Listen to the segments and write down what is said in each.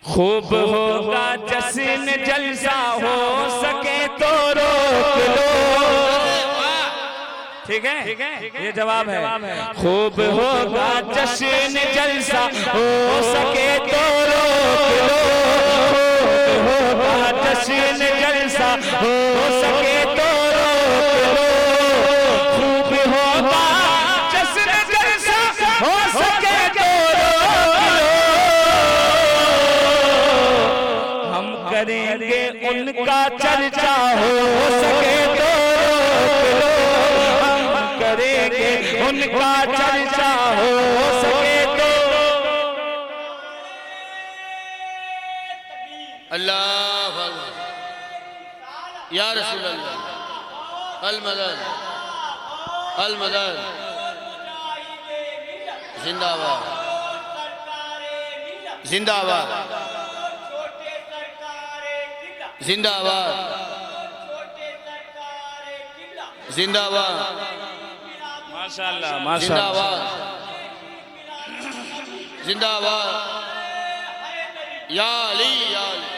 खूब होगा जश्न जलसा, हो सके तो रोक लो। ठीक है, ये जवाब है। खूब होगा जश्न जलसा, हो सके तो रोक लो। खूब होगा जश्न जलसा, हो सके तो रोक लो। खूब होगा जश्न जलसा, हो सके तो रोक लो। हम करेंगे उनका चर्चा, हो सके तो रोक लो। हम करेंगे उनका चर्चा, हो सके तो। अल्लाह या रसूल अल्लाह, अल मदद, अल मदद, जिंदाबाद, जिंदाबाद, जिंदाबाद, जिंदाबाद, माशाअल्लाह, माशाअल्लाह, जिंदाबाद, जिंदाबाद, या अली, या अली,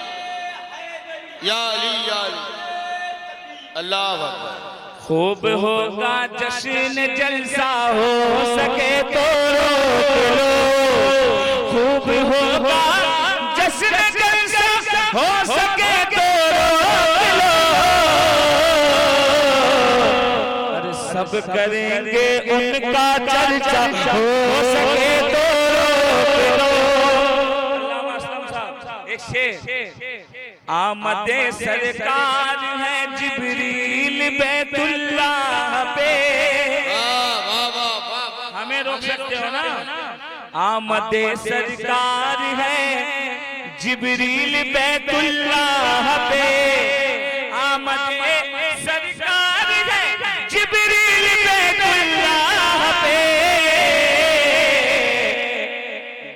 या अली, या अली, अल्लाह अकबर। खूब होगा जश्न जलसा, हो सके तो रोक लो। खूब होगा जश्न जलसा, हो सके तो रोक लो। अरे सब करेंगे उनका चर्चा, हो सके तो रोक लो। एक शेर, आमदे सरकार है जिब्रील बैतुल्लाह पे। हमें रोक सकते हो ना? आमदे सरकार है जिब्रील बैतुल्लाह पे। आमदे सरकार है जिब्रील बैतुल्लाह पे।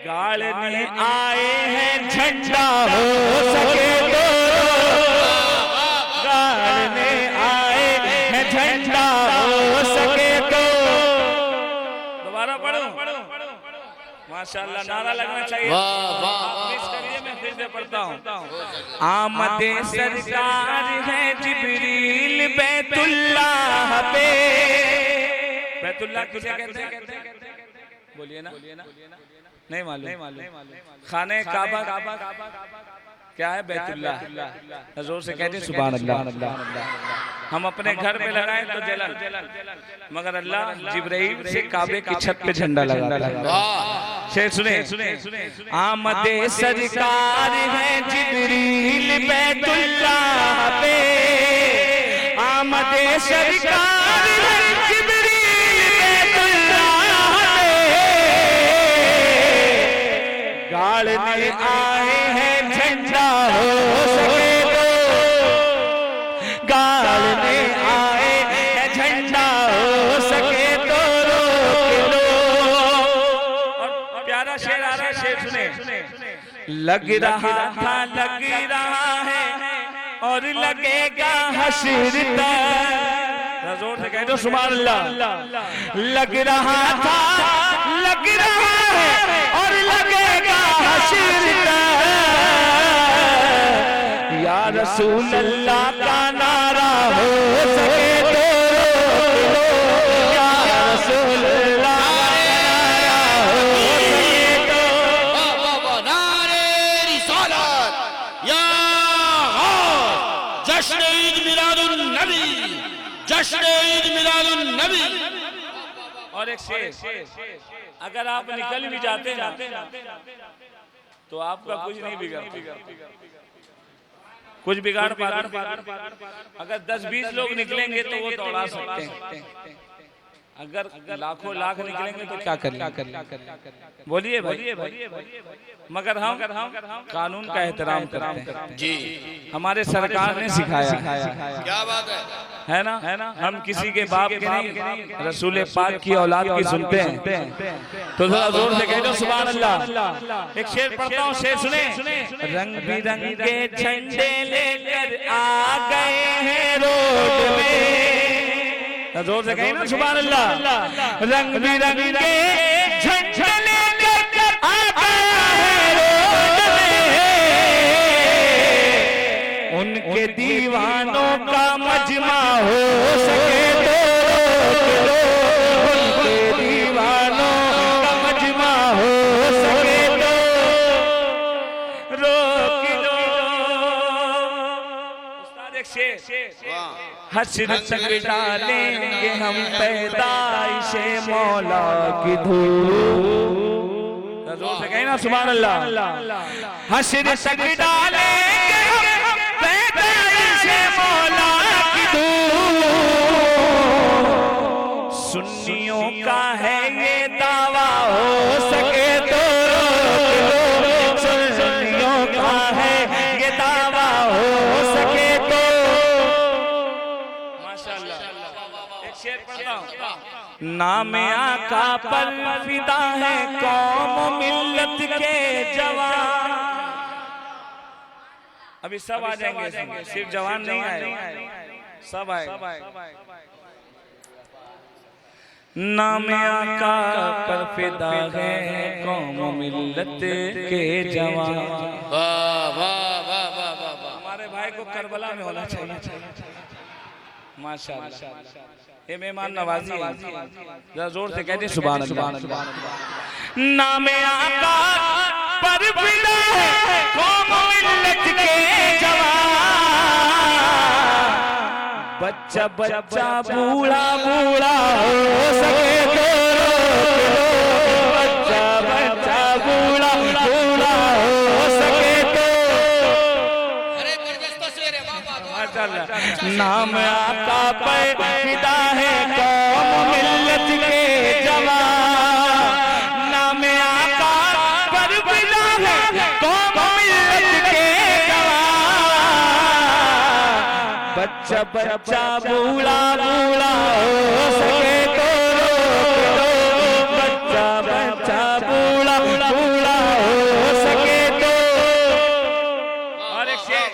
गाड़ने आए हैं झंडा, हो सके तो। गाड़ने आए हैं झंडा, हो सके तो। दोबारा पढ़ो। माशाअल्लाह, नारा लगना चाहिए। मिस करिए, मैं फिर से पढ़ता हूँ। आमदे सरकार है जिब्रील बैतुल्लाह पे। बैतुल्लाह किसे कहते हैं? बोलिए ना, नहीं मालूम। खाने काबा क्या है? बैतुल्लाह। जोर से कहते हैं सुभान अल्लाह। हम अपने घर पे लगाएं तो जलन, मगर अल्लाह जिब्राइल से काबे की छत पे झंडा लगाता है। शेर सुने। आमदे सरकार है जिब्रील बैतुल्लाह पे। आमदे सरकार है जिब्रील बैतुल्लाह पे। गाड़ने आए हैं झंडा, हो सके तो। गाड़ने आए हैं झंडा, हो सके तो रोक लो। और प्यारा शेर आ रहा है, शेर सुने। लग रहा था, लग रहा है, और लगेगा हश्र तक। जोर से कह दो सुभान अल्लाह। लग रहा था, लग रहा है, और लगेगा हश्र तक। या रसूल अल्लाह का नारा, हो सके तो रोक लो। या रसूल अल्लाह का नारा, हो सके तो। नारे रिसालत, या जश्न ईद मिलादुन नबी, जश्न ईद मिलादुन नबी। और एक शेर, अगर आप निकल भी जाते हैं तो आपका कुछ नहीं बिगड़ता, कुछ बिगाड़ पाते। अगर 10-20 लोग निकलेंगे तो वो दौड़ा सकते हैं। अगर लाखों लाख निकलेंगे तो क्या करें? बोलिए भाई। मगर हम कानून का एहतराम करते हैं जी। हमारे सरकार ने सिखाया। क्या बात है ना? हम किसी के बाप के नहीं, रसूल पाक की औलाद की सुनते हैं। तो थोड़ा जोर से कह दो सुभान अल्लाह। एक शेर पढ़ता हूँ, शेर सुने। रंग बिरंगे झंडे लेकर आ गए हैं रोड में। जोर से कहे ना सुभान अल्लाह। रंग बिरंगे झंडे लेकर आ गए हैं रोड में। मजमा हो सके तो लो, उनके दीवानों का मजमा हो सके तो रोक लो। उस्ताद एक शेर, हश्र तक डालेंगे हम पैदाइशे मौला की धूल। जोर से कहें ना सुभान अल्लाह। हश्र तक डालेंगे हम पैदाइशे मौला की धूल। सुन्नियों का है ये दावा हो सके तो सुन्नियों का है ये दावा हो सके तो। माशाअल्लाह। एक शेर पढ़ता हूं। नाम आका पर फिदा है कौम मिल्लत के जवान। अभी सब आ जाएंगे, सिर्फ जवान नहीं आए, सब आए। नाम आका पर फिदा है कौम मिल्लत के जवान। वाह वाह वाह वाह वाह। हमारे भाई को करबला में होना चाहिए। माशाअल्लाह। ये मेहमान नवाजी है, जरा जोर से कहते सुभान अल्लाह। नाम आका पर फिदा है कौम मिल्लत के जवान। बच्चा बच्चा बूढ़ा बूढ़ा हो सके तो बच्चा बच्चा बूढ़ा बूढ़ा हो सके तो। नाम आका पर फिदा है कौम मिल्लत के जवान। नाम आका पर फिदा है कौम मिल्लत के जवान। बच्चा बच्चा बूढ़ा बूढ़ा हो सके तो बच्चा बच्चा बूढ़ा बूढ़ा हो सके तो। और एक शेर,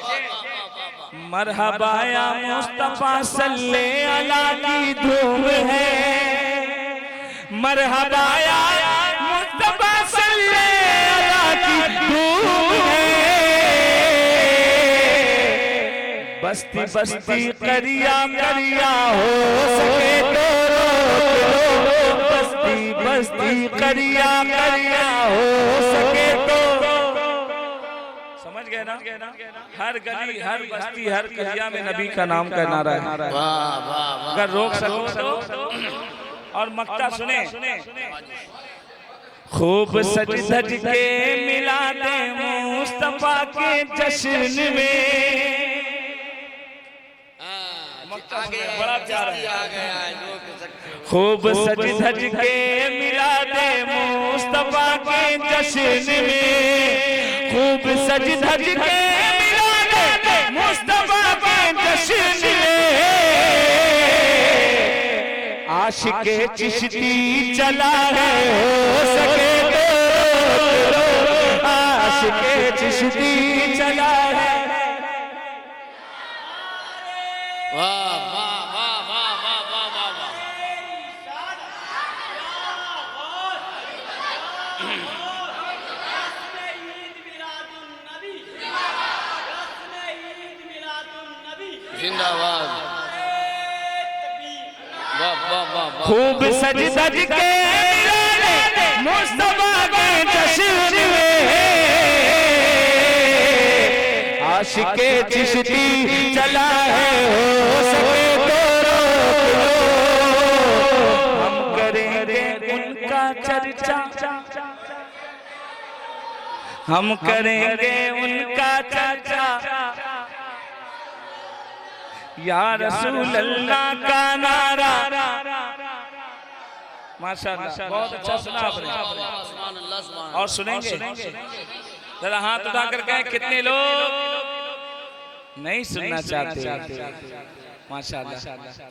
मरहबा या मुस्तफा सल्ले अला की धूम है। मरहबा या मुस्तफा सल्ले अला की धूम है। बस्ती बस्ती करिया करिया हो सके तो बस्ती बस्ती करिया करिया हो सके तो। समझ गए ना? हर गली हर बस्ती हर कलिया में नबी का नाम का नारा है। वाह वाह वाह। अगर रोक सको तो और मक्ता सुने। खूब सज धज के मिला दे मुस्तफा के जश्न में। बड़ा प्यारा है। खूब सज धज के मिला दे मुस्तफा के जश्न में। खूब सज धज के मिला दे मुस्तफा के जश्न में। आशिके चिश्ती चला है हो सके तो आशिके चिश्ती चला है। वाह वाह वाह वाह वाह वाह वाह वाह। जिंदाबाद। वाह वाह वाह। खूब सज धज के मुस्तफा के जश्न में। आशिके चिश्ती चला है हो सके तो हम करेंगे उनका चर्चा। हम करेंगे उनका चर्चा। या रसूल अल्लाह का नारा। माशाअल्लाह, बहुत अच्छा सुना आपने। और सुनेंगे जरा हाथ उठा कर कहें कितने लोग नहीं सुनना चाहते। माशाअल्लाह।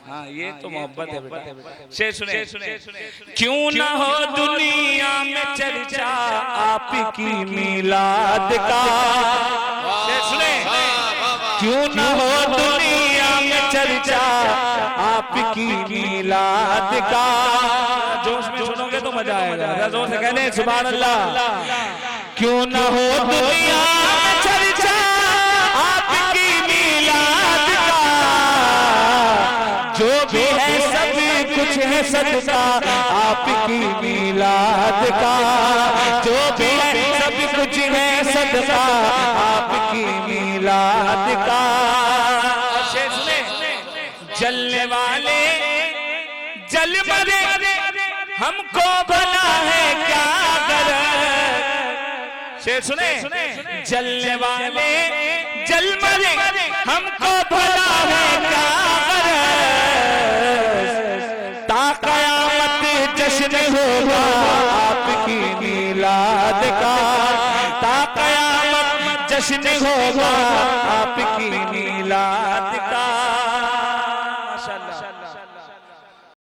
हाँ, ये तो मोहब्बत है बेटा। शेर सुने। क्यों ना हो दुनिया में चर्चा आपकी मिलाद का। शेर सुने। क्यों ना हो दुनिया में चर्चा आपकी मिलाद का। जोश में सुनोगे तो मजा आएगा। जोर से कहने सुभान अल्लाह। क्यों ना हो दुनिया में चर्चा आपकी मिलाद का। कुछ है सदका आपकी मीलाद का, जो भी है सब कुछ है सदका आपकी मीलाद का। जलने वाले जल मरे हमको भला है क्या कर। शेर सुने, जलने वाले जल मरे हमको भला है क्या कर। ता कयामत जश्न होगा आपकी मीलाद का, ता कयामत जश्न होगा आपकी मीलाद का।